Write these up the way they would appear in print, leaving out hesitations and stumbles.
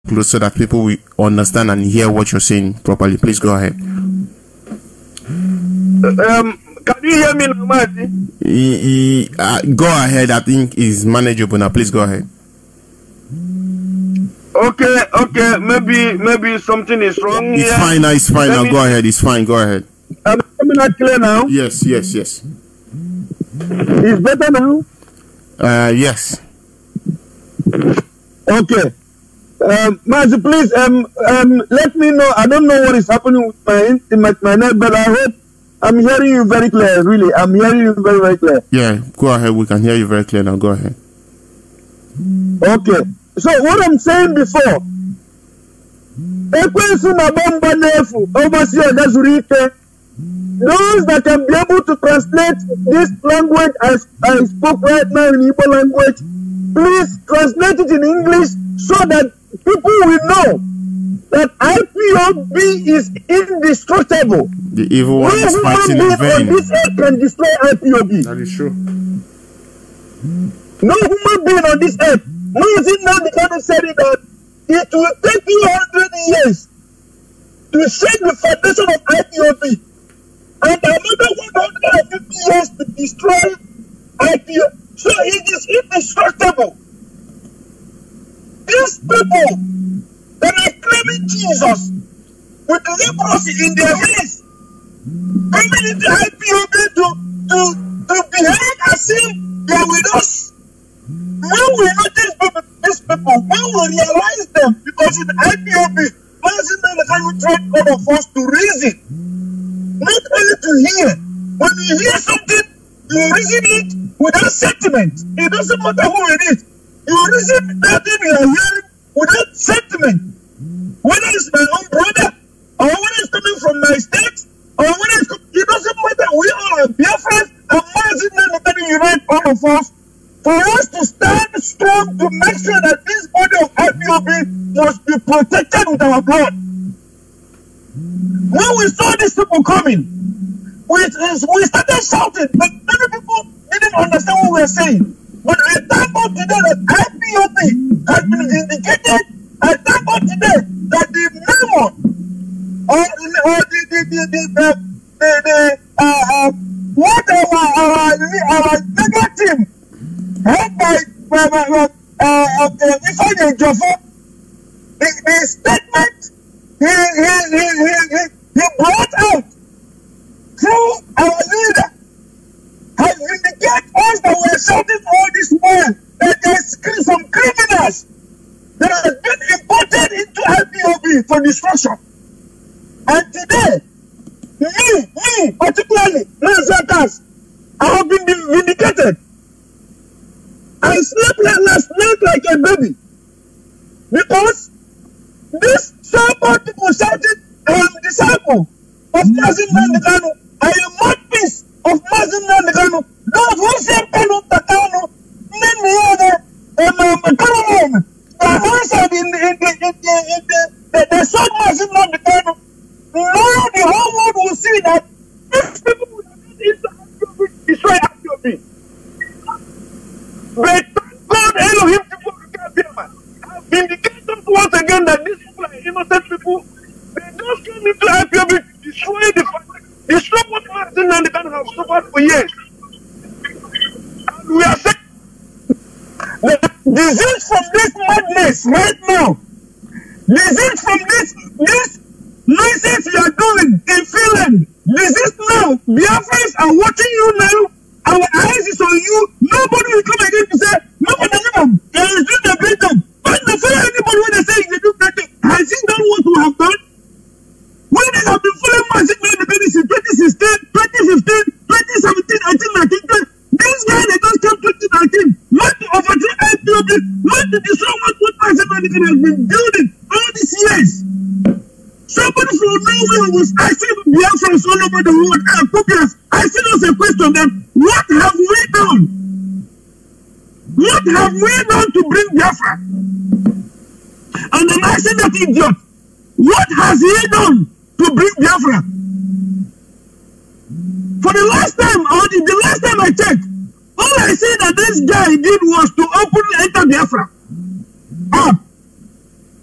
close so that people will understand and hear what you're saying properly. Please go ahead. Can you hear me now, Marty? Go ahead. I think it's manageable now. Please go ahead. Okay. Maybe something is wrong here. It's fine now. It's fine now. Go ahead. It's fine. Go ahead. Am I not clear now? Yes. It's better now? Yes. Okay. Marty, please, let me know. I don't know what is happening with my net, but I hope I'm hearing you very clear. Really, I'm hearing you very, very clear. Yeah, go ahead. We can hear you very clear now. Go ahead. Okay. So what I'm saying before, those that can be able to translate this language as I spoke right now in Igbo language, please translate it in English so that people will know that IPOB is indestructible. The evil one is fighting in vain. This earth can destroy IPOB. That is true. No human being on this earth. No, is it now the kind of said it that it will take you 100 years to shake the foundation of IPOB, and another 150 years to destroy IPOB. So it is indestructible. These people that are claiming Jesus with leprosy in their hands, coming into IPOB to behave as if they are with us. When we notice these people, when we realize them, because in IPOB, we tried all of us to reason, not only to hear. When you hear something, you reason it without sentiment. It doesn't matter who it is. You reason that thing you are hearing without sentiment. Whether it's my own brother, or whether it's coming from my state, or whether it's coming, it doesn't matter. We all are Biafrans, and Mazin unite all of us for us to stand strong to make sure that this body of IPOB must be protected with our blood. When we saw these people coming, we started shouting, but many people didn't understand what we were saying. But I thank God today that IPOB has been vindicated. I thank God today that the memo or our mega team head by Ifeanyi Ejiofor, the statement he brought out through our leader has vindicated us that we are shouting all this while that there's some criminals that have been imported into IPOB for destruction. And today, me particularly, Nazakas, I have been vindicated. I slept last night like a baby because this so-called people shouted, I am a disciple of Mazin Nnamdi Kanu. I am mouthpiece of Mazin Nnamdi Kanu. Those who say Kanu Takano, many other Caroline, the voice in the song Mazin Nnamdi Kanu. Now the whole world will see that these people will not destroy IPOB. But thank God Elohim people have vindicated us once again that these people are innocent people. They just came into IPOB to destroy what Mazin Nnamdi Kanu have suffered for years. And we are saying the disease from this madness right now, disease from this nonsense you are doing in Finland, disease now, Biafrans are watching you now, our eyes is on you, nobody will come again to say, nobody they is doing the great job. But the follow anybody when they say they do great job, has he done what we have done? When they have been following Mazin Nnamdi Kanu since 2016, 2015, 2017, 18, 19, 20, this guy they just came 2019, not to overthrow IPOB, not to destroy what Mazin Nnamdi Kanu has been building all these years. Somebody from nowhere was asking Biafrans all over the world and copiers, asking us a question that what have we done? What have we done to bring Biafra? And I'm asking that idiot, what has he done to bring Biafra? For the last time, or the last time I checked, all I see that this guy did was to openly enter Biafra.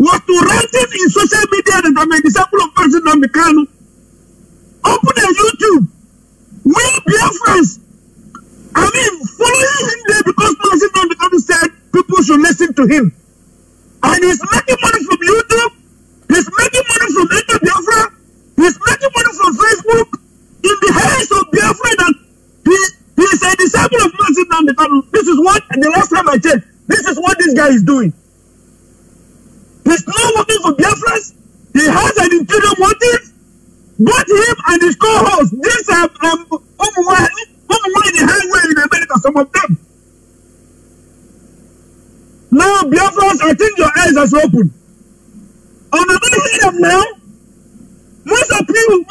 was to write it in social media that I'm a disciple of Mazi Nnamdi Kanu. Open a YouTube. We Biafrans, following him there because Mazi Nnamdi Kanu said people should listen to him. And he's making money from YouTube. He's making money from Enter Biafra. He's making money from Facebook. In the hands of Biafra that he is a disciple of Mazi Nnamdi Kanu. This is what, the last time I checked, this is what this guy is doing. He's not working for Biafras. He has an interior motive. Both him and his co-host, this the highway in America, some of them. Now, Biafras, I think your eyes are open. On the other hand now, most of you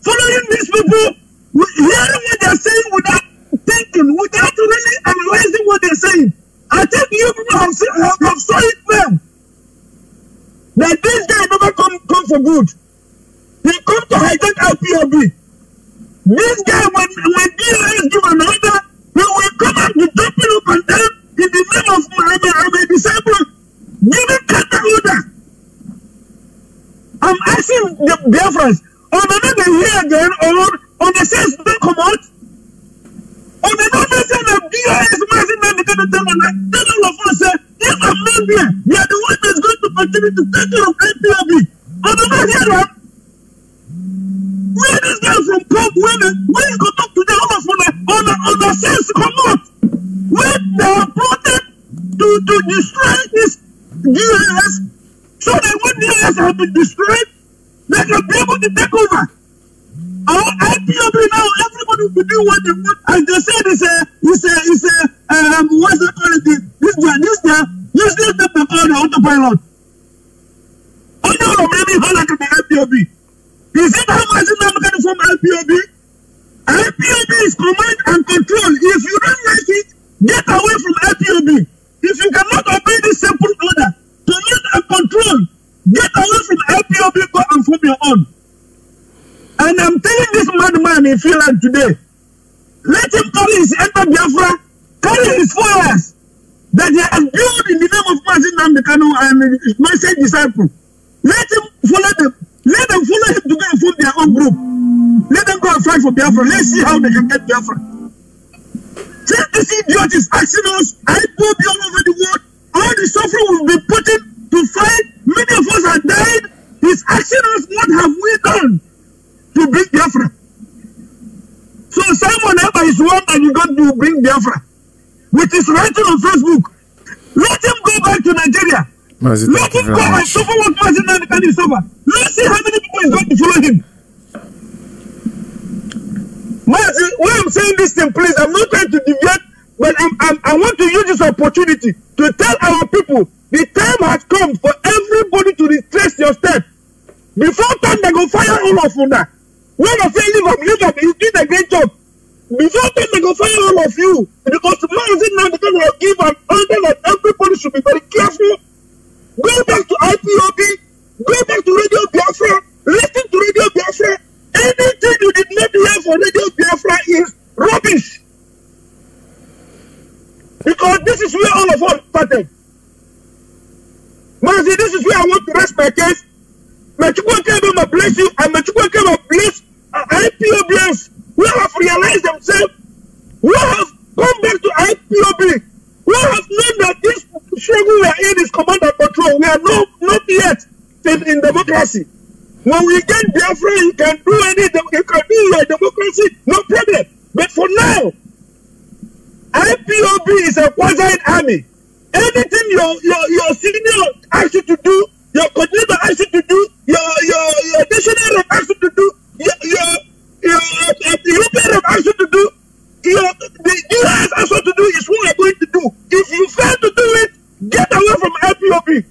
following these people, hearing what they're saying without thinking, without really analyzing what they're saying. I think you people have saw it now. That this guy never come for good. He come to hijack IPOB. This guy, when DLS give an order, he will come out with jumping up and down in the name of I'm a disciple. Giving counter order. I'm asking the Biafrans, on another year again, or on the sense don't come out. On another sense of DLS, Mazi Nnamdi Kanu tell all of us, if I'm not there, you are the one that's going to continue to take care of IPOB. On another hand, where this guy from Coke, when he go talk to the others on the sense to come out, when they are plotted to destroy this DLS, so that when DLS have been destroyed, they can be able to take over. Our IPOB now, everybody will be doing what they want. As they said, what's they call it? This useless that they call the autopilot. Only all of maybe how like the IPOB. Is it how Mazi Nnamdi Kanu from IPOB? IPOB is command and control. If you don't like it, get away from IPOB. If you cannot obey this simple order, command and control, get away from IPOB, go and form your own. And I'm telling this madman in Finland today, let him carry his Enter Biafra, carry his followers that he has built in the name of Mazi Nnamdi Kanu and his message disciple. Let him follow them. Let them follow him to go and form their own group. Let them go and fight for Biafra. Let's see how they can get Biafra. Since this idiot is asking us, IPOB all over the world, all the suffering we've been putting to fight, many of us have died. He's asking us, what have we done to bring Biafra? So Simon Ekpa is one that you got to bring Biafra with his writing on Facebook. Let him go back to Nigeria. Let him go and suffer what Mazi Nnamdi Kanu suffer. Let's see how many people is going to follow him. Mazi, when I'm saying this thing, please, I'm not trying to deviate, but I want to use this opportunity to tell our people the time has come for everybody to retrace your steps. Before time they go fire all of you now. When I say leave up, you did a great job. Before time they go fire all of you, because Mazi Nnamdi Kanu will give an order that everybody should be very careful. Go back to IPOB, go back to Radio Biafra, listen to Radio Biafra. Anything you did not hear for Radio Biafra is rubbish. Because this is where all of us started. Mazi, this is where I want to rest my case. Mechukwu bless you, and Mechukwu bless IPOBs who have realized themselves, who have come back to IPOB, who have known that this struggle we are in is command and control. We are not yet in democracy. When we get Biafra, you can do your democracy, no problem. But for now, IPOB is a quasi-army. Anything your senior asks you to do, your coordinator asks you to do, your national rep asks you to do, your European rep asks you to do, the US asks you to do is what we are going to do. If you fail to do it, get away from IPOB.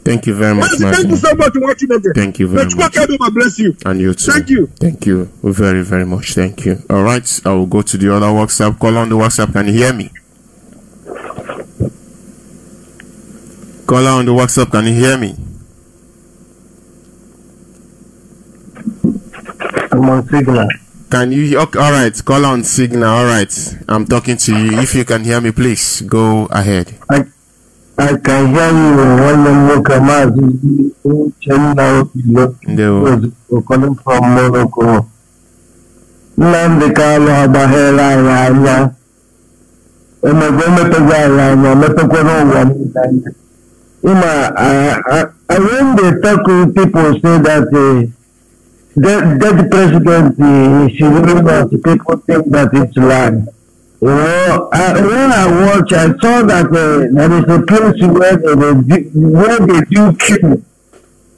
Thank you very much, Mazi. Thank you so much for watching again. Thank you very much. Bless you. And you too. Thank you. Thank you very, very much. Thank you. All right. I will go to the other WhatsApp. Call on the WhatsApp. Can you hear me? Call on the WhatsApp. Can you hear me? I'm on Signal. Can you? Okay, all right. Call on Signal. All right. I'm talking to you. If you can hear me, please go ahead. I can hear you when you look at my channel. Calling from Morocco. Nandikalo Habahela Raya. And my I when they talk to people say that the president is that people think that it's land. When I watch, I saw that there is a place where they do coup.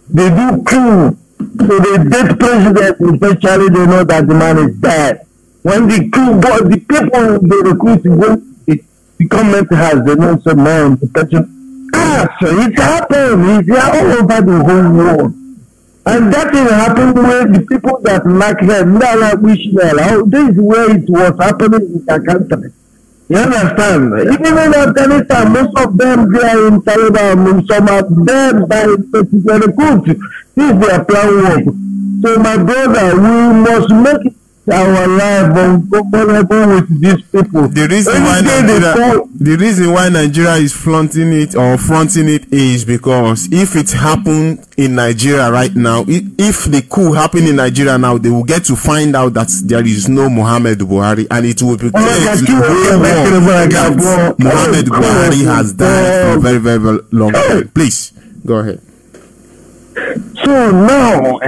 They do coup. So the dead president, especially, they know that the man is dead. When the coup, the people they recruit to go, the government has, they know some man, the person. So it's happened. It's all over the whole world. And that thing happened where the people that lack help, this is where it was happening in their country. You understand? Even in Afghanistan, most of them they are in Taliban, some of them by the good. This is their plan work. So my brother, we must make it our life vulnerable with these people. The reason why Nigeria is fronting it is because if it happened in Nigeria right now, if the coup happened in Nigeria now, they will get to find out that there is no Muhammad Buhari, and it will be clear to Muhammad Buhari has died for a very, very, very long time. Please go ahead. So now,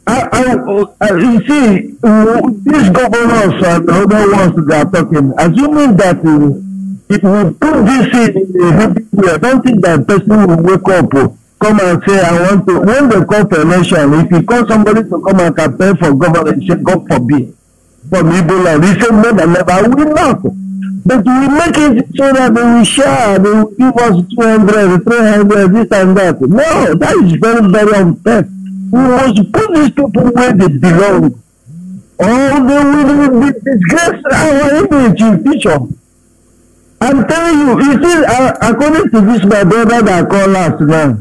you see, these governors and other ones that are talking, assuming that if we put this in a happy way, I don't think that person will wake up, come and say, I want to, when they call for election, if you call somebody to come and campaign for government, say, God forbid, from Ebola, they say, more than never, I will not. But we make it so that they will share, they will give us 200, 300, this and that. No, that is very, very unfair. We must put these people where they belong. Or they will disgrace our image in future. I'm telling you, see, according to this, my brother that called last night,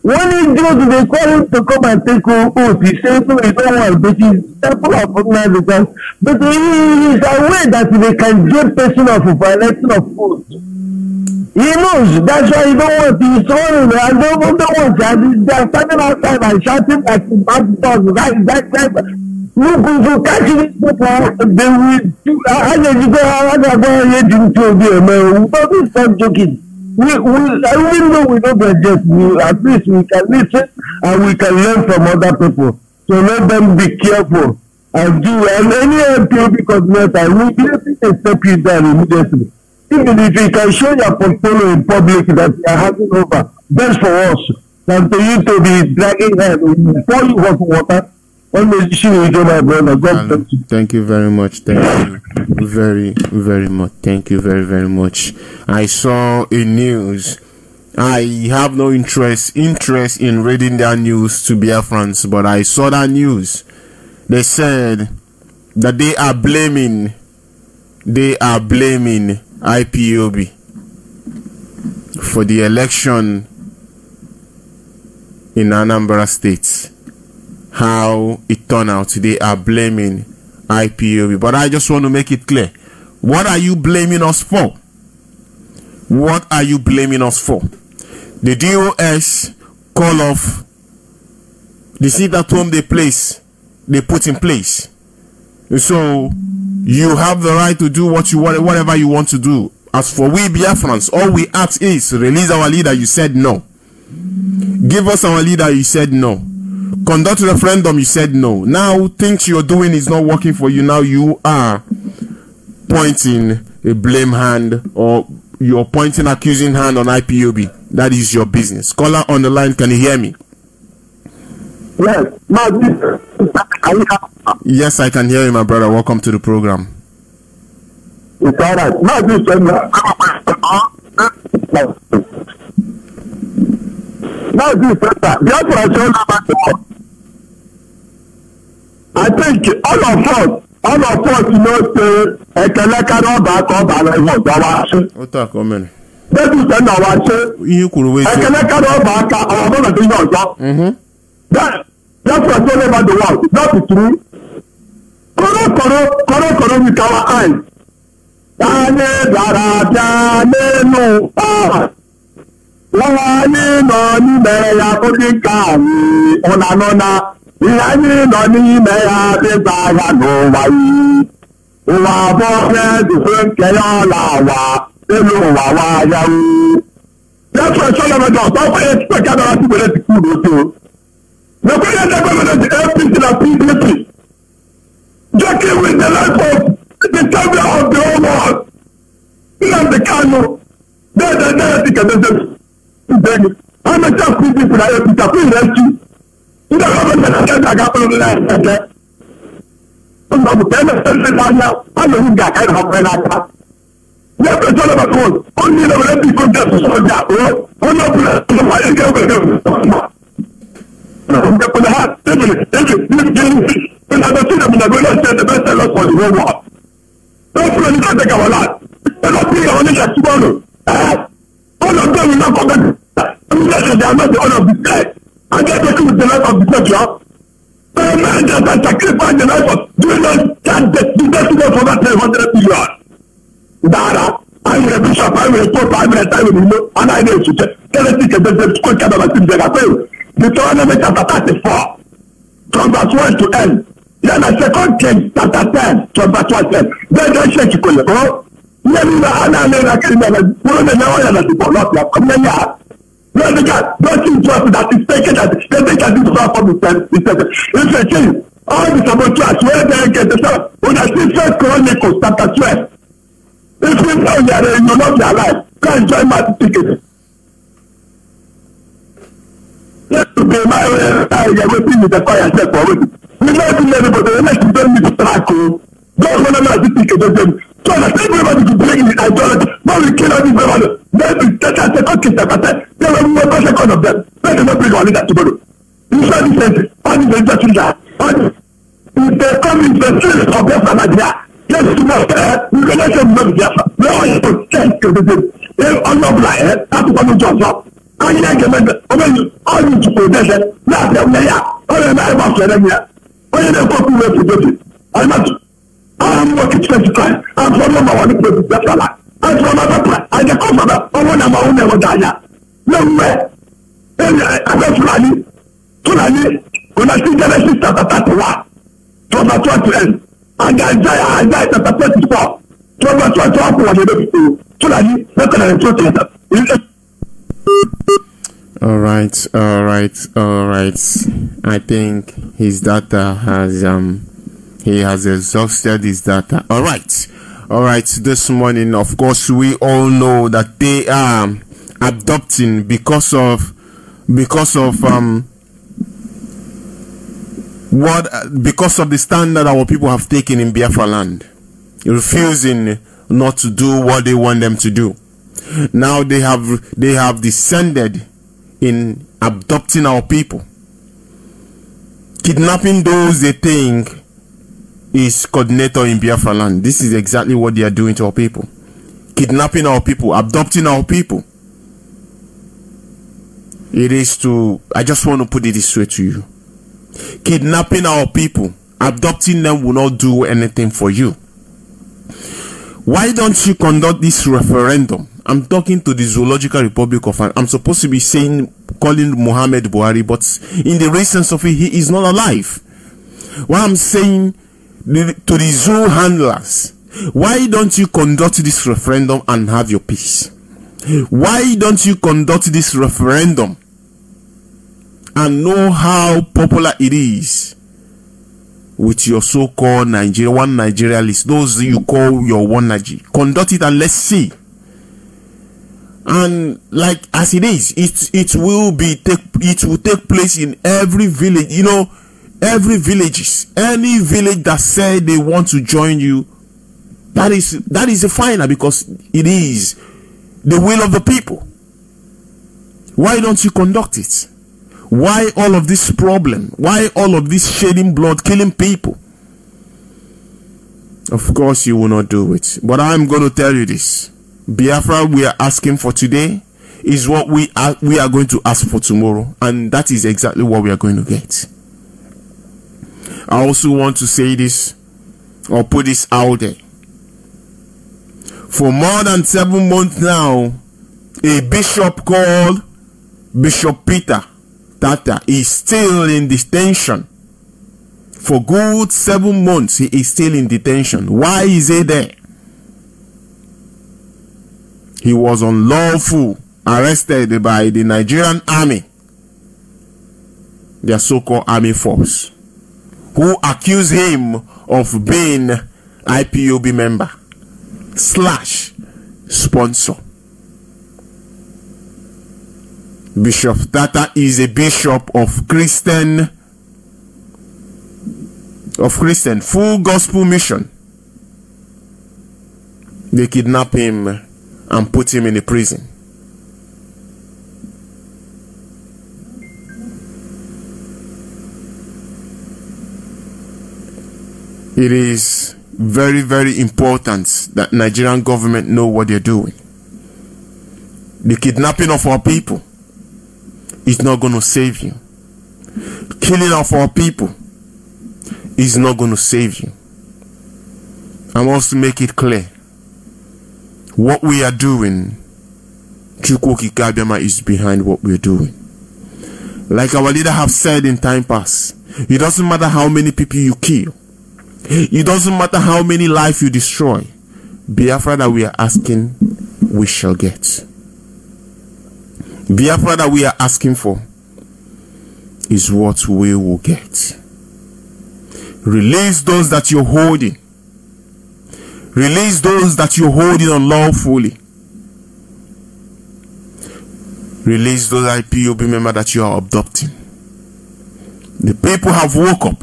when he goes, they call him to come and take oath. He says, no, he don't want, but he's temple of organization. But he is aware that they can get person of violation of oath. He knows, that's why he don't want, he's running, I don't want, they're standing outside and shouting like the bad dogs, that. Look, if you catch these people, they will do, how did you go ahead and do it, man? Don't stop joking. Even though we don't digest, at least we can listen and we can learn from other people. So let them be careful and do, and any MPOB coordinator will be able to step you down immediately. Even if you can show your portfolio in public that you are having over, best for us than for you to be dragging head before you hot water. Thank you very much. Thank you very, very much. Thank you very, very much. I saw a news. I have no interest in reading that news to Biafrans, but I saw that news. They said that they are blaming IPOB for the election in Anambra State. How it turned out, they are blaming IPOB. But I just want to make it clear. What are you blaming us for? What are you blaming us for? The DOS call off the seat at home they put in place. So you have the right to do whatever you want to do. As for we Biafrans, all we ask is release our leader. You said no. Give us our leader. You said no. Conduct a referendum. You said no. Now things you're doing is not working for you. Now you are pointing a blame hand, or you're pointing accusing hand on IPOB. That is your business. Caller on the line, can you hear me? Yes, I can hear you, my brother. Welcome to the program. It's all right. I think all of us, you know, say, that's what's all over the world. Not true. Koro with our eyes. Wani no ni meya kodi kani ona nona yani no ni meya de ya no wai wa bo re different keyo la wa elu wa ya u that's why so na do so for expect that to be cool so no ko ya government APC na PDP joking with the life of the champion of the whole world in the Kano the then I'm a tough people for I put up in rescue. You don't have a got on the last. I'm not got kind of friend. Never told about one. Only the people just saw that. I'm not going to the heart. When I don't see them, I'm going to send the best sellers for the whole world. Don't put any take our lot. I'm not being on it tomorrow. All of them will not come back. They are not the honor of the sky. And they are talking with the life of the church. The man that has sacrificed the life of doing not that the for that 100 million. Dara, I'm a bishop, I'm a pope, I'm a time with you, and I know to tell us that the school can have a thing that I feel. Deuteronomy chapter 34, from verse 1 to end. Then the second King chapter 10, from verse 1 to end. Then they shake you, oh. Don't trust that is taken that they can do stuff from the it's a thing. All this about trust where they get the stuff. When I see First Chronicles chapter 12, if you know you will not be alive, go enjoy my ticket. Let's be my everything with the fire step already. We know everybody, the next don't need to track. Don't want to make the ticket of them. So I think everybody to bring in idolatry. But we kill everybody. Maybe that's a second case that I said. There will be one second of them. They do not bring on that tomorrow. You said this sentence. All these industries are. If they come in the streets of Biafra Nigeria, yes, you must we can let them know Biafra. We are to change to the day. They are not blind. That's what we just saw. And you can make it. All you to protect it. Now they are. All the night was there. All the copy will protect it. I'm not. I'm working 20 times. I'm from number one to the Biafra. I'm from another place. I just come from that. I want to know never die. No way. I'm not Fulani. When I see Genesis chapter 31, from verse 1 to end, and Isaiah chapter 24, from verse 1 to end, Fulani, that's what I'm talking about. All right. I think his data has he has exhausted his data. All right. This morning, of course, we all know that they are adopting because of the standard our people have taken in Biafra land, refusing not to do what they want them to do. Now they have descended in adopting our people, kidnapping those they think is coordinator in Biafra land. This is exactly what they are doing to our people. Kidnapping our people, adopting our people. I just want to put it this way to you. Kidnapping our people, adopting them will not do anything for you. Why don't you conduct this referendum? I'm talking to the Zoological Republic of Ireland. I'm supposed to be calling Muhammad Buhari, but in the recent of it, he is not alive. What I'm saying to the zoo handlers, why don't you conduct this referendum and have your peace? Why don't you conduct this referendum and know how popular it is with your so-called Nigeria, one Nigeria list, those you call your one Nigeria? Conduct it and let's see. And like as it is, it will take place in every village. You know, every villages, any village that say they want to join you, that is a final, because it is the will of the people. Why don't you conduct it? Why all of this problem? Why all of this shedding blood, killing people? Of course you will not do it. But I'm going to tell you this. Biafra we are asking for today is what we are going to ask for tomorrow. And that is exactly what we are going to get. I also want to say this, or put this out there. For more than 7 months now, A bishop called Bishop Peter Tata is still in detention. For good 7 months, he is still in detention. Why is he there? He was unlawful arrested by the Nigerian army, their so-called army force, who accused him of being IPOB member / sponsor. Bishop Tata is a bishop of Christian Full Gospel Mission. They kidnap him and put him in a prison. It is very, very important that Nigerian government know what they're doing. The kidnapping of our people is not going to save you. Killing of our people is not going to save you. I want to make it clear. What we are doing, Chukwu Okike Abiama is behind what we're doing. Like our leader have said in time past, it doesn't matter how many people you kill. It doesn't matter how many lives you destroy. Biafra that we are asking, we shall get. Biafra that we are asking for is what we will get. Release those that you're holding. Release those that you're holding unlawfully. Release those IPOB members that you are abducting. The people have woke up.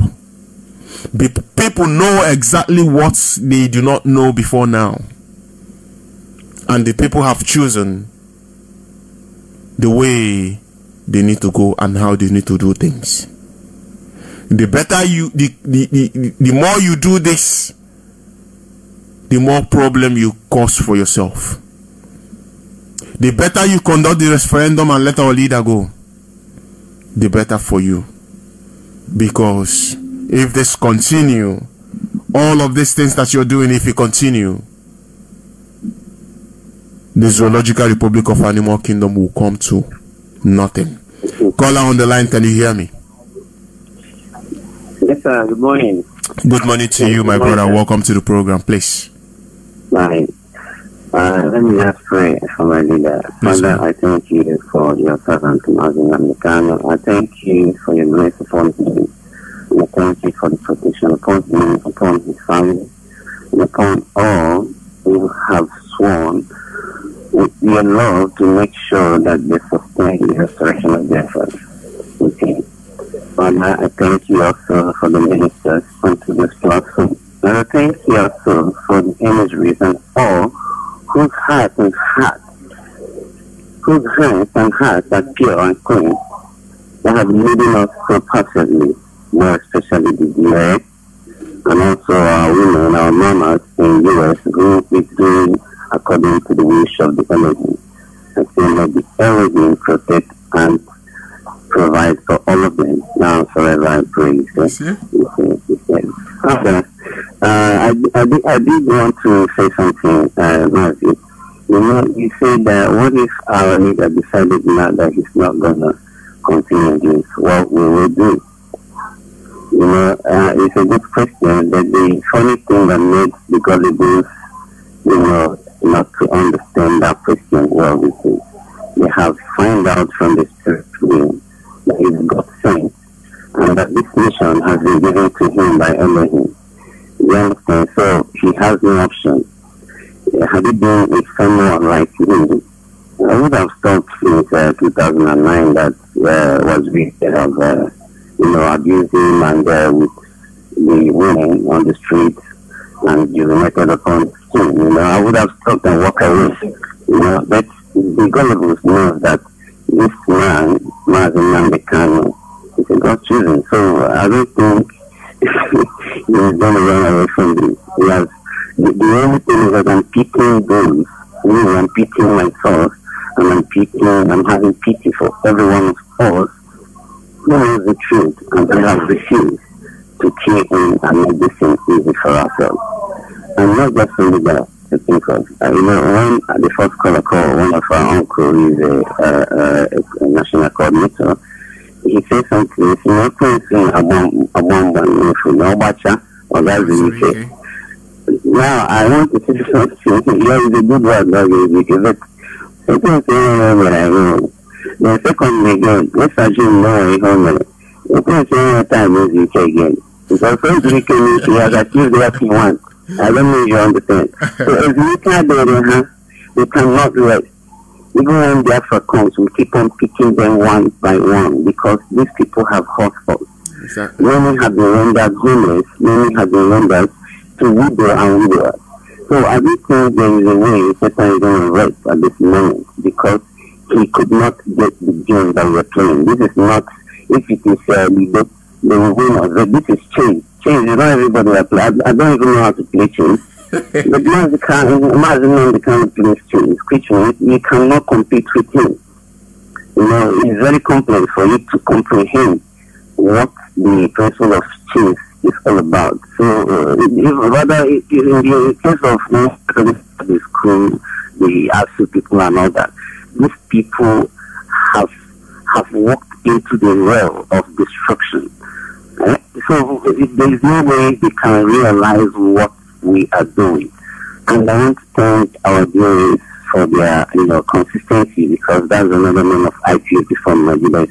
The people know exactly what they do not know before now. And the people have chosen the way they need to go and how they need to do things. The better you, the more you do this, the more problem you cause for yourself. The better you conduct the referendum and let our leader go, the better for you. Because if this continue, all of these things that you're doing, if you continue, the Zoological Republic of Animal Kingdom will come to nothing. Caller on the line, can you hear me? Yes, sir. Good morning. Good morning to you, my brother. Welcome to the program, please. Right. Let me just pray for my leader. Father, I thank you for your servant, Mazin Namdekano. I thank you for your grace upon him. And I thank you for the protection upon him, upon his family, and upon all who have sworn with your love to make sure that they sustain the restoration of their faith with him. Father, I thank you also for the ministers onto this platform. And I thank you also for the imageries and all whose hearts and hearts are pure and clean, that have leading us so perfectly, more especially the DA, and also our women, our mamas in the US, who is doing according to the wish of the energy. And so may the energy protect and provide for all of them, now forever I praise. I did want to say something, Marvin. You know, you said that what if our leader decided now that he's not going to continue this? What we will do? You know, it's a good question, but the funny thing that made the gullibles, you know, not to understand that question well with it. They have found out from the spirit realm that he's God sent, and that this mission has been given to him by Elohim. You understand? So he has no option. Had it been with someone like him, I would have stopped since 2009 that was victim of, you know, abusing and with the women on the street and urinated upon him. You know, I would have stopped and walked away. You know, but the gullibles know that this man, Mazin Namdekano, is a God chosen. So I don't think he's going to run away from this. He has, the only thing is that I'm pitying those, you know, I'm pitying myself, and I'm having pity for every one of us who knows the truth, and they have refused to key in and make this thing easy for ourselves. And not just only that, I think because when the first caller called, one of our uncle is a national coordinator. He said something. It's not saying about now, I want to say something. Yeah, it's a good word, but the second again, let's assume you can say time is UK again. Because first weekend he has achieved what he wants. I don't know if you understand. So as we can't do it, we cannot rest. Even when Biafra comes, we keep on picking them one by one because these people have hospitals. Exactly. Many have been rendered homeless, many have been rendered to widow and widower. So I do think there is a way Satan is going to rest at this moment because he could not get the game that we are playing. This is not, if it is they will win us. This is change. Change is not everybody that play. I don't even know how to play change. But imagine the kind of play change. Christian, you cannot compete with him. It's very complex for you to comprehend what the principle of change is all about. So, rather in the case of the school, the ASU people and all that, these people have walked into the realm of destruction. So there is no way they can realize what we are doing. And I want to thank our viewers for their consistency because that's another name of IPOB from Nigeria.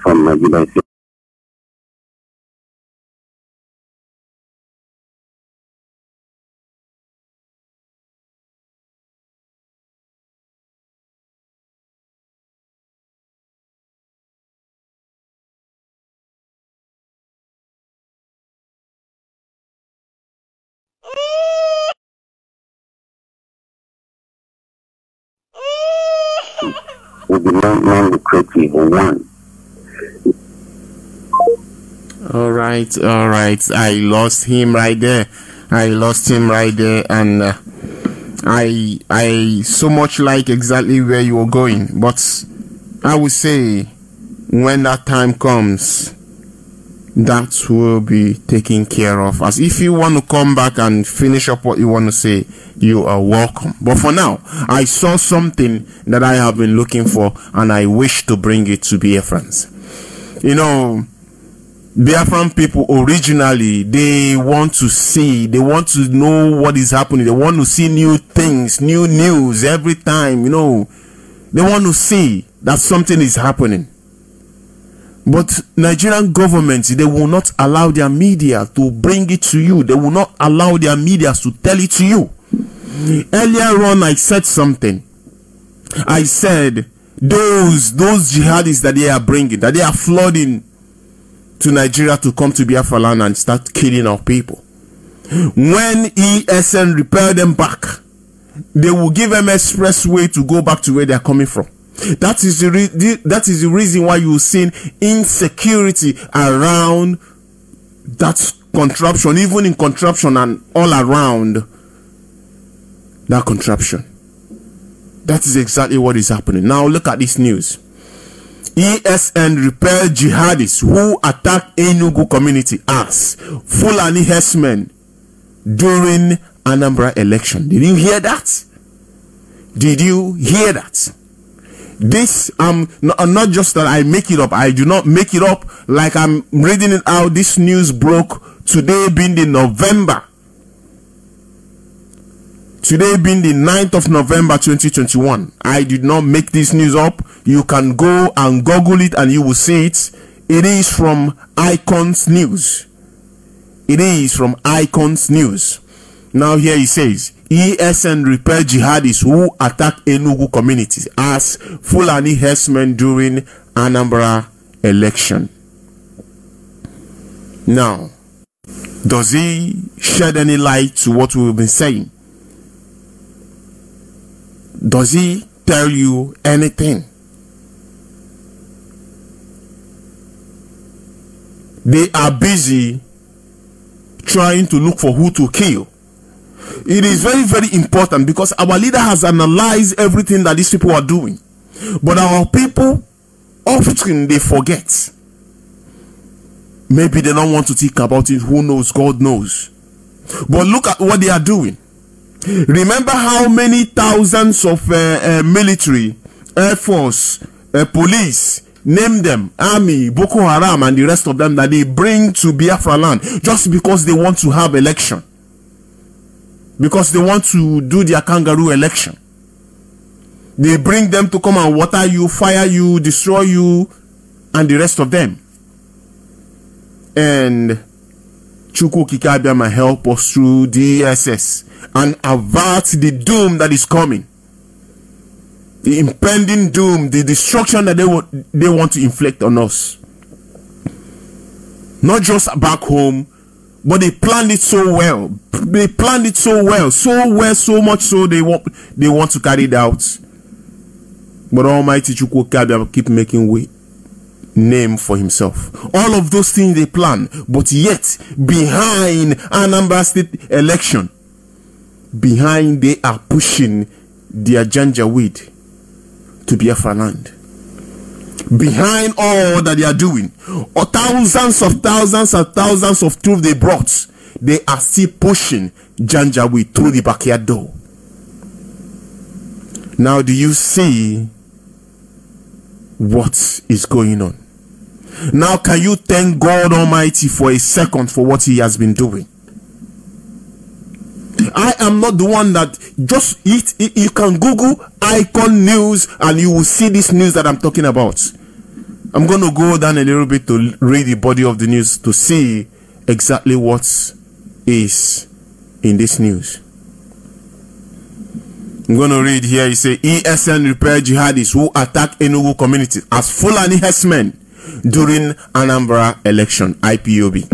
From Nigeria. With the non-lucrative one. All right. I lost him right there. And I so much like exactly where you were going. But I would say when that time comes, that will be taken care of. As if you want to come back and finish up what you want to say, you are welcome. But for now, I saw something that I have been looking for and I wish to bring it to Biafrans. Biafran people originally, they want to know what is happening. They want to see new things, new news every time, They want to see that something is happening. But Nigerian government, they will not allow their media to bring it to you. They will not allow their media to tell it to you. Earlier on, I said something. I said, those jihadists that they are bringing, that they are flooding to Nigeria to come to Biafra land and start killing our people. When ESN repel them back, they will give them expressway to go back to where they are coming from. That is the reason why you've seen insecurity around that contraption, even in contraption and all around that contraption. That is exactly what is happening. Now look at this news. ESN repel jihadists who attack Enugu community as Fulani herdsmen during Anambra election. Did you hear that? Did you hear that? This not just that I make it up. I do not make it up. Like I'm reading it out. This news broke today, being the November. Today being the 9th of November 2021. I did not make this news up. You can go and Google it and you will see it. It is from Icons News. It is from Icons News. Now here it says, ESN repel jihadists who attack Enugu communities as Fulani herdsmen during Anambra election. Now, does he shed any light to what we've been saying? Does he tell you anything? They are busy trying to look for who to kill. It is very, very important because our leader has analyzed everything that these people are doing. But our people often they forget. Maybe they don't want to think about it. Who knows? God knows. But look at what they are doing. Remember how many thousands of military, Air Force, police, name them, army, Boko Haram, and the rest of them that they bring to Biafra land just because they want to have election. Because they want to do their kangaroo election. They bring them to come and water you, fire you, destroy you, and the rest of them. And Chukwu Kikabiama help us through DSS and avert the doom that is coming. The impending doom, the destruction that they want to inflict on us. Not just back home, but they planned it so well. They planned it so well, so much so they want to carry it out. But Almighty Chukwu Kikabiama keep making way. Name for himself. All of those things they plan, but yet behind Anambra State election, behind they are pushing their janjaweed to Biafra land. Behind all that they are doing, or thousands and thousands of troops they brought, they are still pushing janjaweed through the backyard door. Now, do you see what is going on? Now, can you thank God Almighty for a second for what he has been doing? I am not the one that just you can Google Icon News and you will see this news that I'm talking about. I'm going to go down a little bit to read the body of the news to see exactly what is in this news. I'm going to read here. It says ESN repair jihadists who attack Enugu community as Fulani herdsmen during Anambra election. IPOB.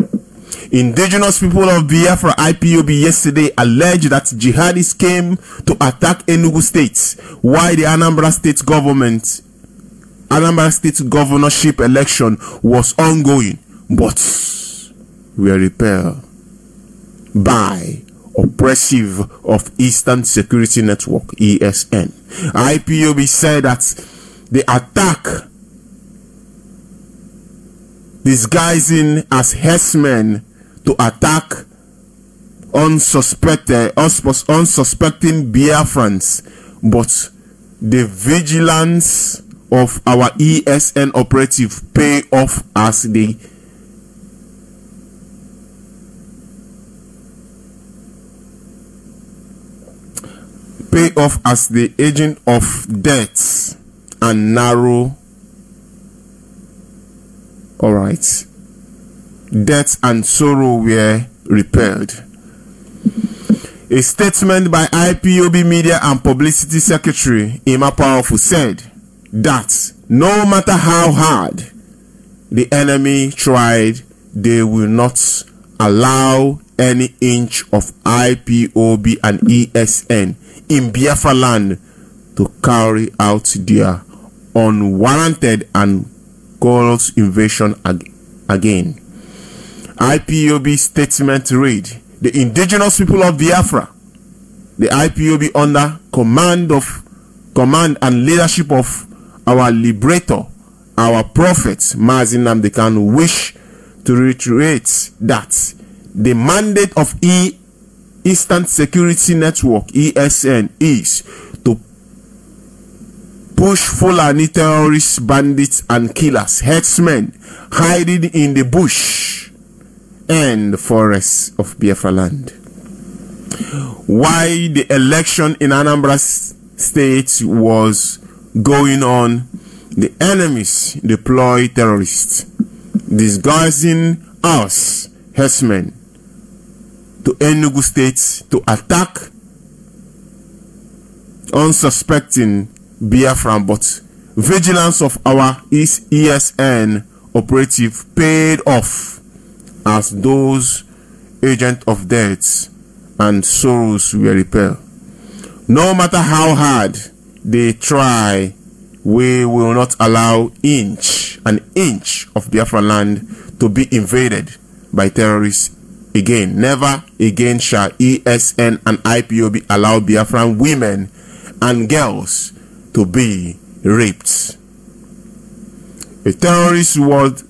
Indigenous people of Biafra, IPOB, yesterday alleged that jihadists came to attack Enugu State while the Anambra State governorship election was ongoing, but were repelled by oppressive of Eastern Security Network, ESN. IPOB said that the attack, disguising as herdsmen to attack unsuspecting Biafrans, but the vigilance of our ESN operative pay off as the agent of death and narrow. All right. Death and sorrow were repelled. A statement by IPOB Media and Publicity Secretary Emma Powerful said that no matter how hard the enemy tried, they will not allow any inch of IPOB and ESN in Biafra land to carry out their unwarranted and callous invasion again. IPOB statement read: the indigenous people of Biafra, the IPOB under command and leadership of our liberator, our prophet Mazi Nnamdi Kanu, wish to reiterate that the mandate of Eastern Security Network, ESN, is to push Fulani terrorists, bandits and killers, herdsmen hiding in the bush and the forests of Biafra land. While the election in Anambra State was going on, the enemies deployed terrorists, disguising us, herdsmen, to Enugu State to attack unsuspecting Biafran, but vigilance of our ESN operative paid off as those agents of death and sorrows were repelled. No matter how hard they try, we will not allow an inch of Biafra land to be invaded by terrorists again. Never again shall ESN and IPOB allow Biafran women and girls to be raped. A terrorist word.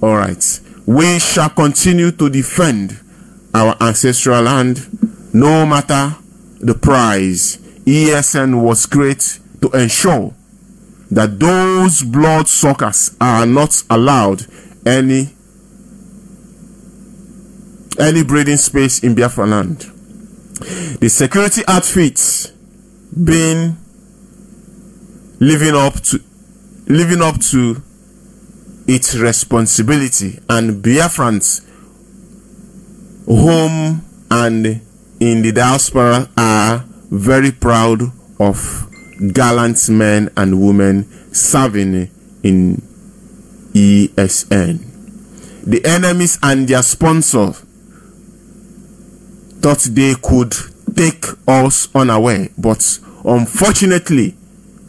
Alright. We shall continue to defend our ancestral land no matter the price. ESN was created to ensure that those bloodsuckers are not allowed any breathing space in Biafra land. The security outfits been living up to its responsibility, and Biafrans home and in the diaspora are very proud of gallant men and women serving in ESN. The enemies and their sponsors thought they could take us unaware, but unfortunately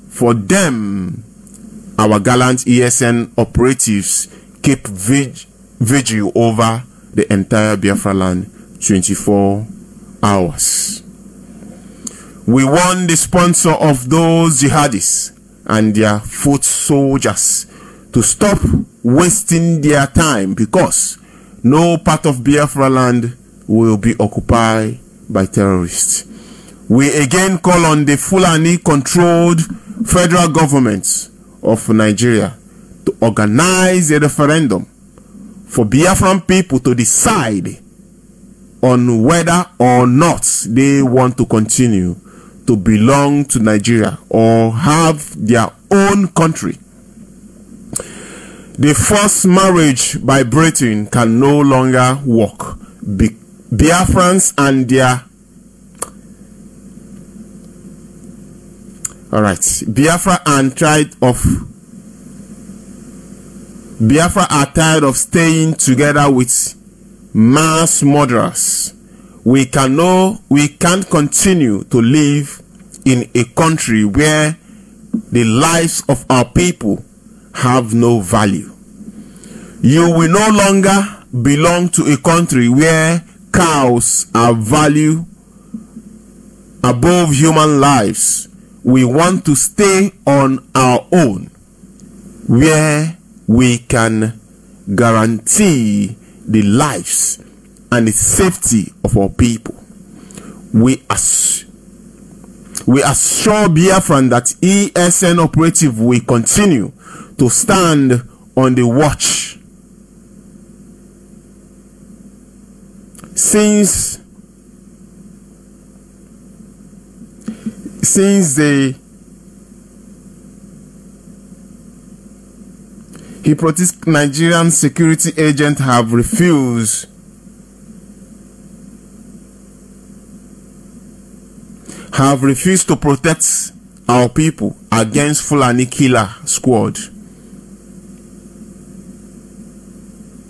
for them, our gallant ESN operatives keep vigil over the entire Biafra land 24 hours. We want the sponsor of those jihadists and their foot soldiers to stop wasting their time, because no part of Biafra land will be occupied by terrorists. We again call on the Fulani-controlled federal government of Nigeria to organize a referendum for Biafran people to decide on whether or not they want to continue to belong to Nigeria or have their own country. The forced marriage by Britain can no longer work. Biafrans and their Biafra are tired of staying together with mass murderers. We can't continue to live in a country where the lives of our people have no value. You will no longer belong to a country where cows are valued above human lives. We want to stay on our own, where we can guarantee the lives and the safety of our people. We assure Biafran that ESN operative will continue to stand on the watch. Since the hypnotic Nigerian security agents have refused to protect our people against Fulani killer squad,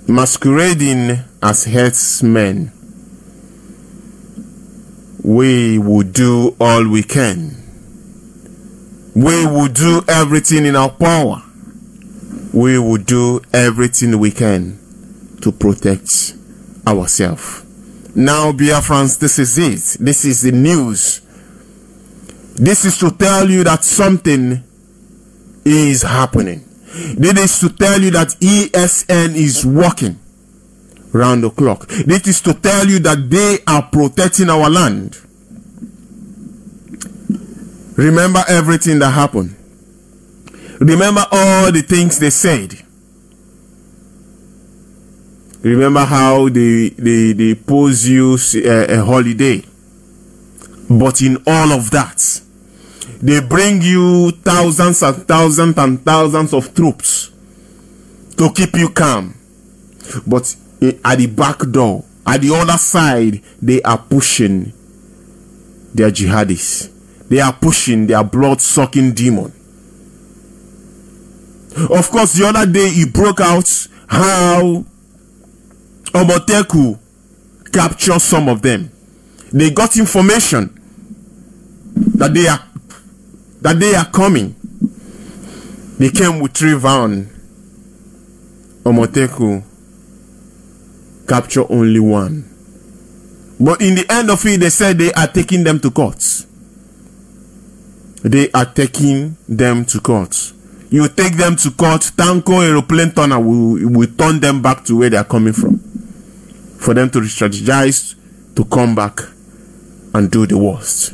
masquerading as herdsmen, we will do all we can. We will do everything in our power. We will do everything we can to protect ourselves. Now, Biafrans, this is it. This is the news. This is to tell you that something is happening. This is to tell you that ESN is working round the clock. This is to tell you that they are protecting our land. Remember everything that happened. Remember all the things they said. Remember how they pose you a holiday. But in all of that, they bring you thousands and thousands and thousands of troops to keep you calm. But at the back door, at the other side, they are pushing their jihadists. They are pushing their blood-sucking demon. Of course, the other day it broke out how Omoteku captured some of them. They got information that they are coming. They came with 3 vans. Omoteku captured only 1. But in the end of it, they said they are taking them to court. they are taking them to court. You take them to court, Tanko aeroplane turner will turn them back to where they are coming from. For them to re-strategize, to come back and do the worst.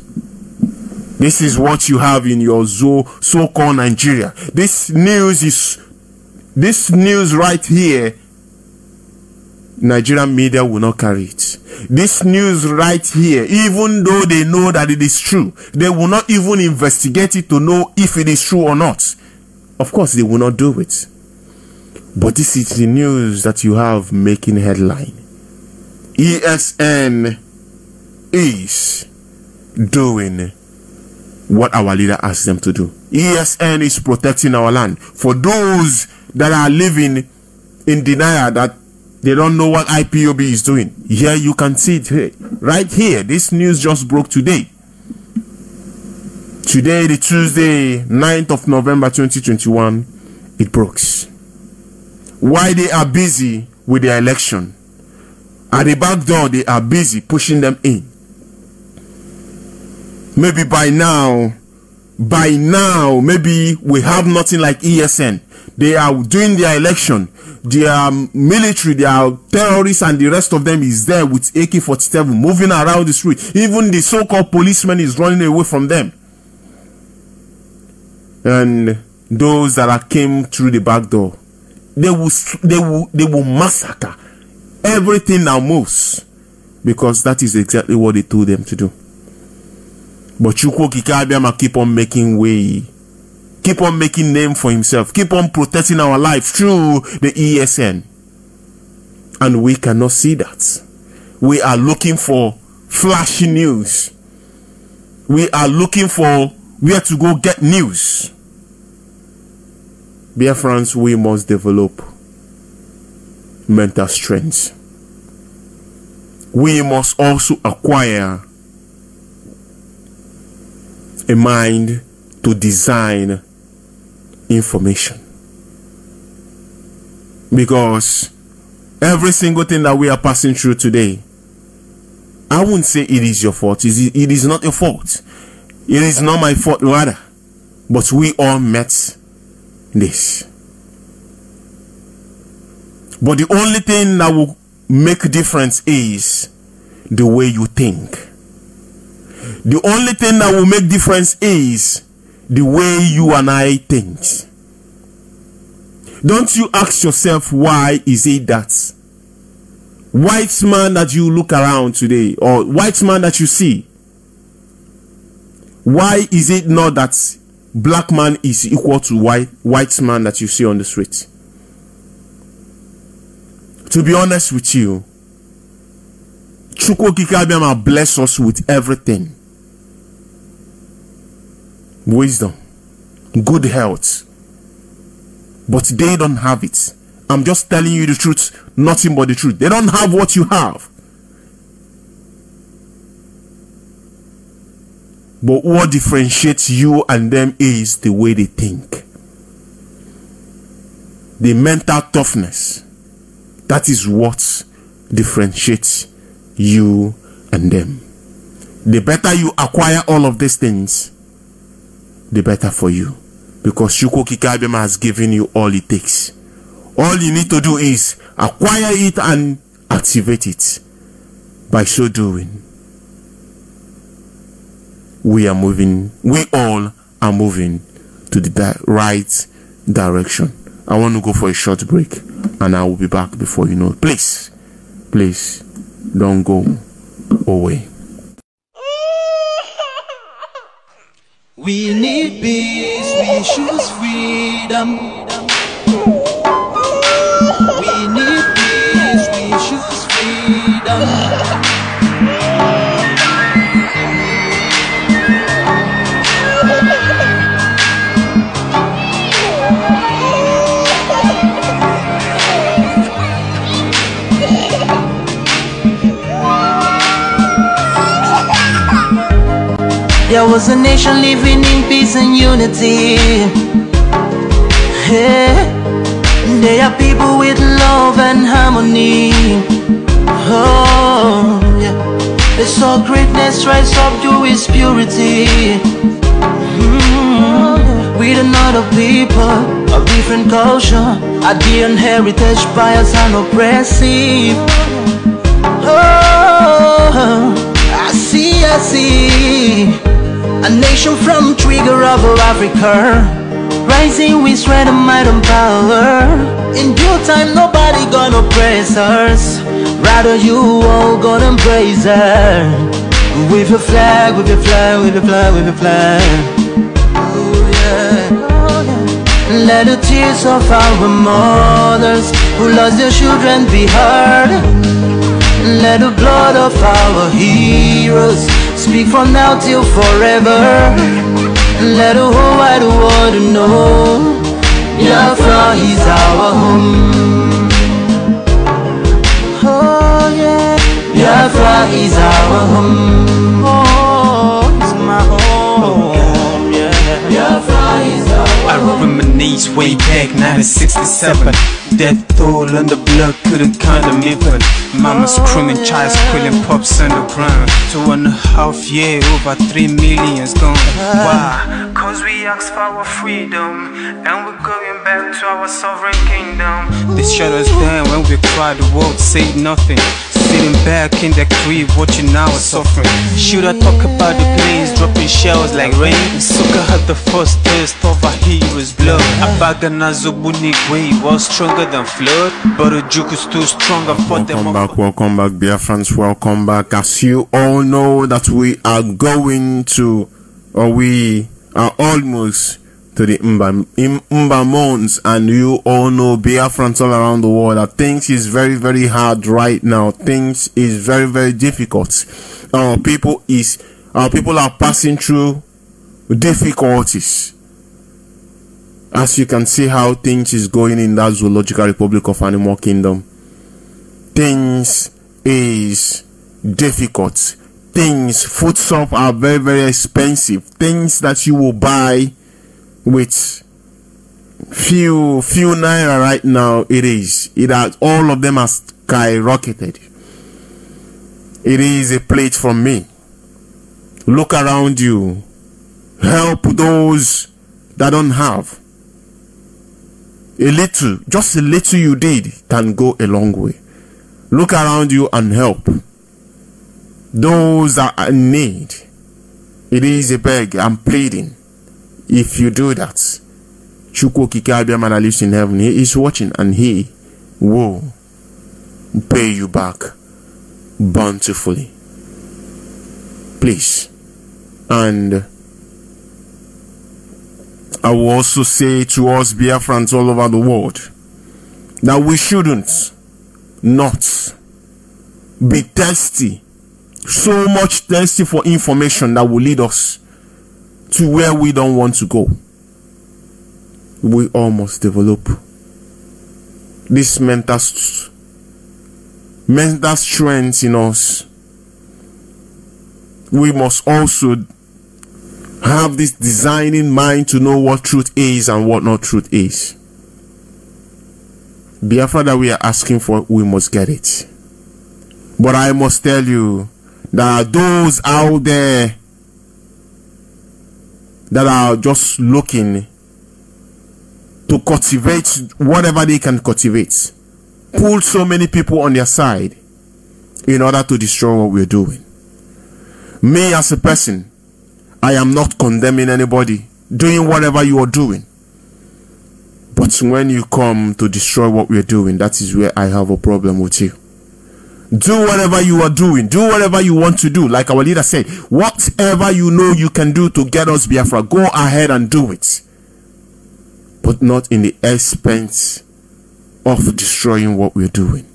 This is what you have in your so-called Nigeria. This news right here, Nigerian media will not carry it. This news right here, even though they know that it is true, they will not even investigate it to know if it is true or not. Of course, they will not do it. But this is the news that you have making headline. ESN is doing what our leader asked them to do. ESN is protecting our land. For those that are living in denial that they don't know what IPOB is doing, here you can see it here, right here. This news just broke today. Today, the Tuesday, 9th of November 2021, it broke. Why they are busy with their election. At the back door, they are busy pushing them in. Maybe by now, maybe we have nothing like ESN. They are doing their election. Their military, their terrorists and the rest of them is there with AK-47 moving around the street. Even the so-called policeman is running away from them. And those that came through the back door, they will massacre everything that moves, because that is exactly what they told them to do. But Chukwu Okike Abiama keep on making way, keep on making name for himself, keep on protecting our life through the ESN, and we cannot see that. We are looking for flashy news. We are looking for where to go get news. Dear friends, we must develop mental strength. We must also acquire a mind to design information. Because every single thing that we are passing through today, I wouldn't say it is your fault. It is not your fault. It is not my fault rather. But we all met this. But the only thing that will make a difference is the way you think. The only thing that will make difference is the way you and I think. Don't you ask yourself, why is it that white man that you look around today, or white man that you see, why is it not that black man is equal to white man that you see on the street? To be honest with you, Chukwu Okike Abiama bless us with everything. Wisdom, good health, but they don't have it. I'm just telling you the truth, nothing but the truth. They don't have what you have. But what differentiates you and them is the way they think. The mental toughness. That is what differentiates you and them. The better you acquire all of these things, the better for you. Because Chukwu Okike Abiama has given you all it takes. All you need to do is acquire it and activate it. By so doing, we all are moving to the right direction. I want to go for a short break and I will be back before you know it. Please don't go away. We need peace, we choose freedom. We need peace, we choose freedom. There was a nation living in peace and unity. Yeah. They are people with love and harmony. Oh, yeah. They saw greatness rise up to its purity. with another people of different culture. Ideal heritage bias and oppressive. Oh, I see. A nation from trigger of Africa, rising with strength and might and power. In due time, nobody gonna praise us. Rather, you all gonna embrace her. With your flag, with your flag, with your flag, with your flag. Oh yeah. Let the tears of our mothers who lost their children be heard. Let the blood of our heroes speak from now till forever. Let the whole wide world know Biafra is our home. Oh yeah, Biafra is our home. Oh, it's my home. Yeah, Biafra is our home. I reminisce way back 1967. Death toll on the blood, couldn't count them even. Mama screaming, child squealing, pops on the ground. 2.5 years, over 3 million's gone. Why? Cause we asked for our freedom, and we're going back to our sovereign kingdom. They shut us down when we cried, the world said nothing. Sitting back in the crib, watching our suffering. Should I talk about the planes dropping shells like rain? Suka had the first taste of a hero's blood. Abagana Zobunigwe was stronger than flood, but the Juke is too strong. I fought them. Welcome back, Biafrans. Welcome back. As you all know that we are going to, or we are almost to the Mba months, and you all know, Biafrans all around the world, that things is very, very hard right now. Things is very, very difficult. Our people are passing through difficulties. As you can see how things is going in that Zoological Republic of Animal Kingdom. Things is difficult. Things, foodstuffs are very, very expensive. Things that you will buy with few naira right now, all of them are skyrocketed. It is a plate from me. Look around you. Help those that don't have. A little, just a little you did can go a long way. Look around you and help those that are in need. It is a beg, I'm pleading. If you do that, Chukwu Kikabia man that lives in heaven, he is watching, and he will pay you back bountifully. Please. And I will also say to us Biafrans all over the world that we shouldn't not be thirsty, so much thirsty for information that will lead us to where we don't want to go. We all must develop this mental strength in us. We must also have this designing mind to know what truth is and what not truth is. Biafra that we are asking for, we must get it. But I must tell you that those out there that are just looking to cultivate whatever they can cultivate, pull so many people on their side in order to destroy what we're doing. Me as a person, I am not condemning anybody doing whatever you are doing. But when you come to destroy what we're doing, that is where I have a problem with you. Do whatever you are doing. Do whatever you want to do. Like our leader said, whatever you know you can do to get us Biafra, go ahead and do it. But not in the expense of destroying what we're doing.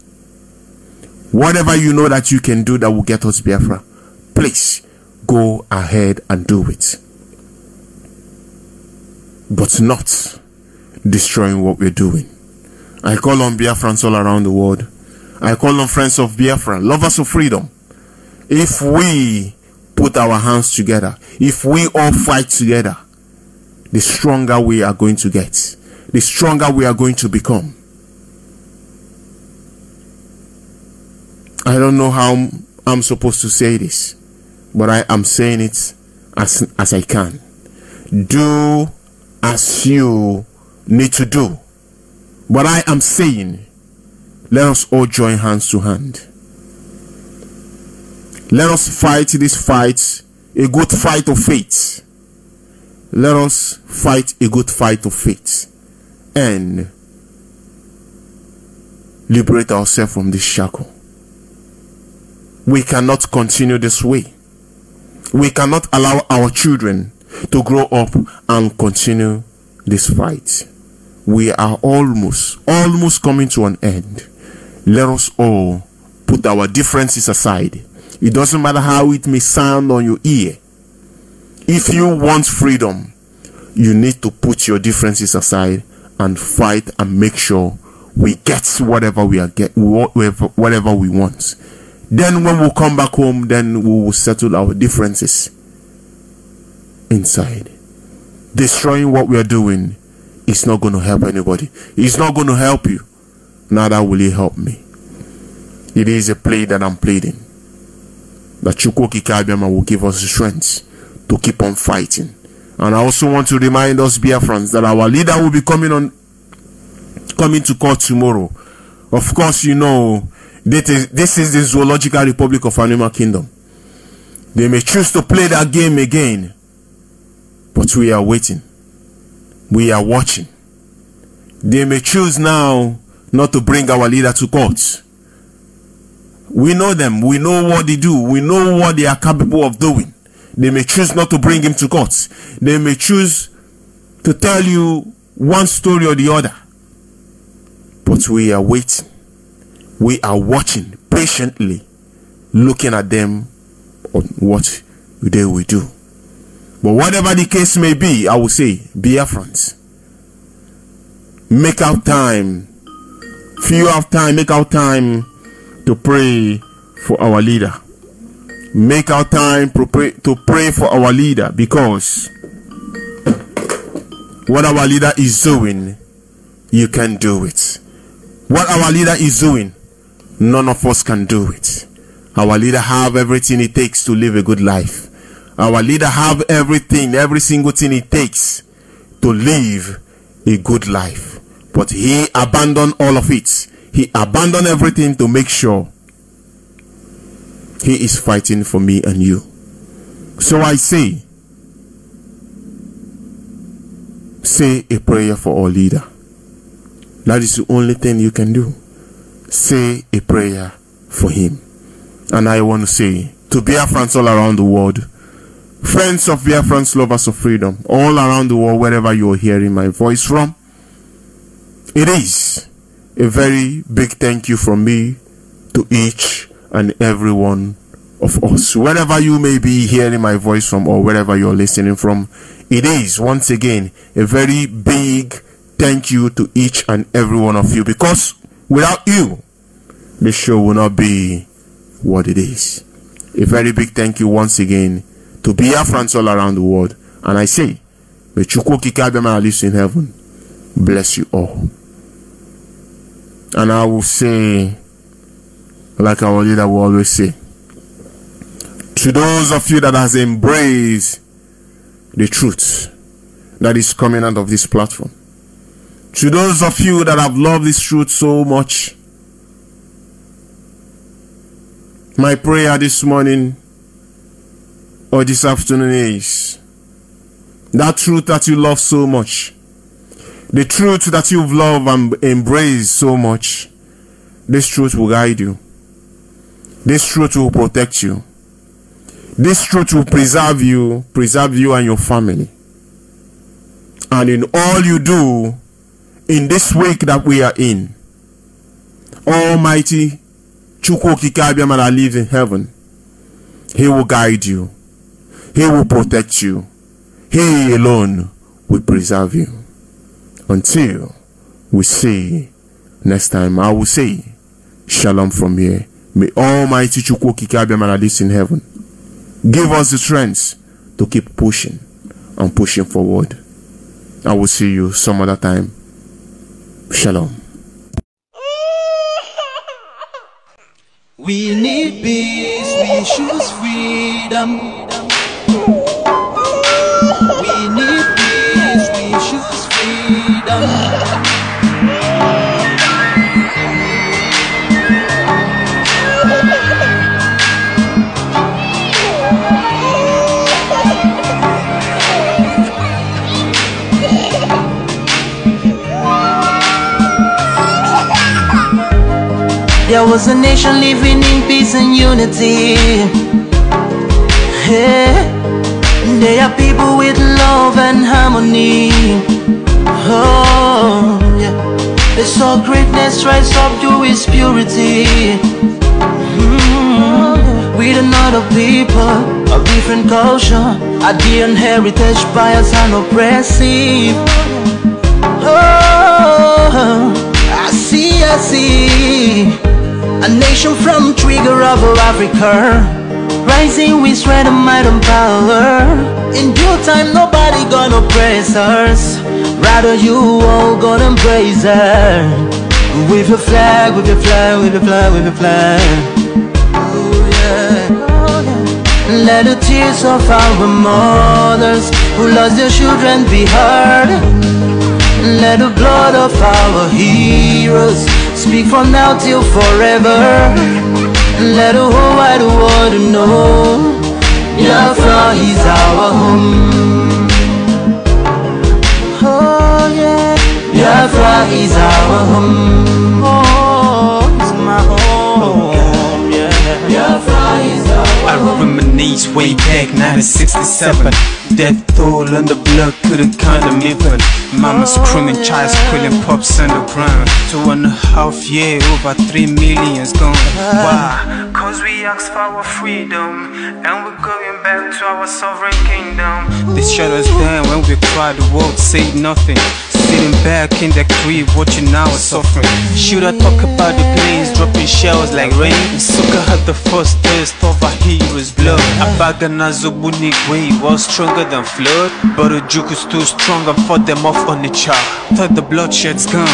Whatever you know that you can do that will get us Biafra, please go ahead and do it. But not destroying what we're doing. I call on Biafrans all around the world. I call on friends of Biafra, lovers of freedom. If we put our hands together, if we all fight together, the stronger we are going to get, the stronger we are going to become. I don't know how I'm supposed to say this, but I am saying it as I can. Do as you need to do. But I am saying, let us all join hands to hand. Let us fight this fight, a good fight of faith. Let us fight a good fight of faith and liberate ourselves from this shackle. We cannot continue this way. We cannot allow our children to grow up and continue this fight. We are almost coming to an end. Let us all put our differences aside. It doesn't matter how it may sound on your ear. If you want freedom, you need to put your differences aside and fight and make sure we get whatever we want. Then when we come back home, then we will settle our differences inside. Destroying what we are doing is not going to help anybody. It's not going to help you. Neither will it help me. It is a play that I'm pleading, that Chukwu Okike Abiama will give us the strength to keep on fighting. And I also want to remind us Biafrans that our leader will be coming to court tomorrow. Of course, you know, this is the Zoological Republic of Animal Kingdom. They may choose to play that game again, but we are waiting. We are watching. They may choose now not to bring our leader to court. We know them. We know what they do. We know what they are capable of doing. They may choose not to bring him to court. They may choose to tell you one story or the other. But we are waiting. We are watching patiently, looking at them on what they will do. But whatever the case may be, I will say, Biafrans, make out time. If you have time, make out time to pray for our leader. Make our time to pray for our leader, because what our leader is doing, you can do it. What our leader is doing, none of us can do it. Our leader have everything it takes to live a good life. Our leader have everything, every single thing it takes to live a good life. But he abandoned all of it. He abandoned everything to make sure he is fighting for me and you. So I say a prayer for our leader. That is the only thing you can do. Say a prayer for him. And I want to say to Biafrans all around the world, friends of Biafrans, lovers of freedom, all around the world, wherever you are hearing my voice from, it is a very big thank you from me to each and every one of us. Wherever you may be hearing my voice from, or wherever you're listening from, it is once again a very big thank you to each and every one of you, because without you, the show will not be what it is. A very big thank you once again to Biafrans all around the world. And I say, may Chukwu Okike Abiama lives in heaven bless you all. And I will say, like our leader will always say, to those of you that has embraced the truth that is coming out of this platform, to those of you that have loved this truth so much, my prayer this morning or this afternoon is that truth that you love so much, the truth that you've loved and embraced so much, this truth will guide you. This truth will protect you. This truth will preserve you and your family. And in all you do in this week that we are in, Almighty Chukwu Okike Abiama that lives in heaven, he will guide you. He will protect you. He alone will preserve you. Until we see next time, I will say shalom from here. May Almighty Chukwu Okike Abiama that lives in heaven give us the strength to keep pushing and pushing forward. I will see you some other time. Shalom. We need peace, we choose freedom. We need peace, we choose was a nation living in peace and unity. Hey, they are people with love and harmony. Oh, yeah. They saw greatness rise up to its purity. We the other people of different culture, a different heritage, bias and oppressive. Oh, I see a nation from trigger of Africa, rising with strength and might and power. In due time nobody gonna oppress us, rather you all gonna embrace her. With your flag, with your flag, with your flag, with your flag. Oh yeah. Let the tears of our mothers who lost their children be heard. Let the blood of our heroes speak from now till forever. Let the whole wide world know Biafra is our home. Oh yeah, Biafra is our home. Oh, it's my home. Yeah, Biafra is our home. I reminisce way back 1967. Death toll on the blood couldn't count them even. Mama screaming, child squealing, pops underground. 2.5 years, over 3 million's gone. Why? Cause we asked for our freedom, and we're going back to our sovereign kingdom. They shut us down when we cried, the world said nothing. Sitting back in the crib, watching our suffering. Should I talk about the planes dropping shells like rain? Suka had the first taste of a hero's blood. Abagana Zobunigwe was stronger than flood, but the juke is too strong and fought them off on the chart. Thought the bloodshed's gone,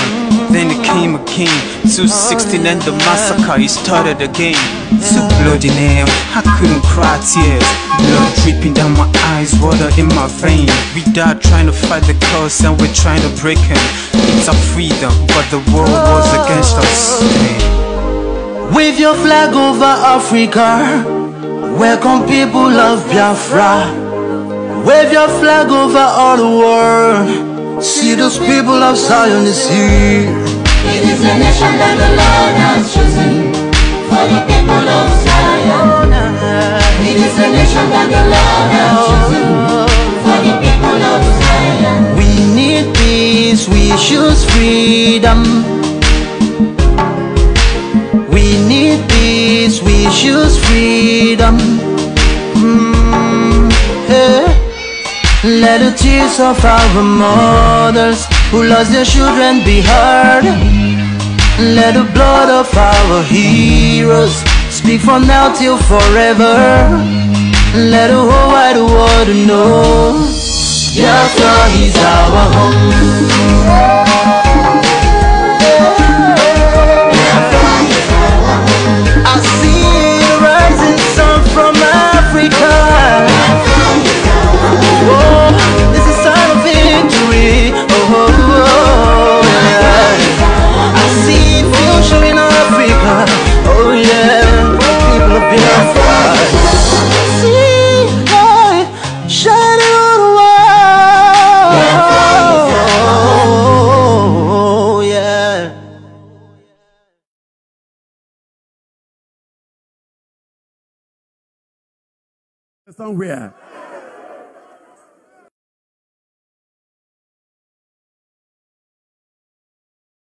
then it came again. 216 and the massacre, it started again. So bloody name, I couldn't cry tears. Blood dripping down my eyes, water in my vein. We died trying to fight the cause and we're trying to break him. It's our freedom, but the world was against us. Wave your flag over Africa, welcome people of Biafra. Wave your flag over all the world, see those people of Zion is here. It is a nation that the Lord has chosen for the people of Zion. It is a nation that the Lord has chosen for the people of Zion. We need peace, we choose freedom. We need peace, we choose freedom. Yeah. Let the tears of our mothers who lost their children be heard. Let the blood of our heroes speak from now till forever. Let the whole wide world know Biafra is our home. I see the rising sun from Africa. Oh, this is a sign of victory. Oh, yeah. I see future in Africa. Oh yeah, people of Biafra. See light shining on the world. Oh yeah. Somewhere.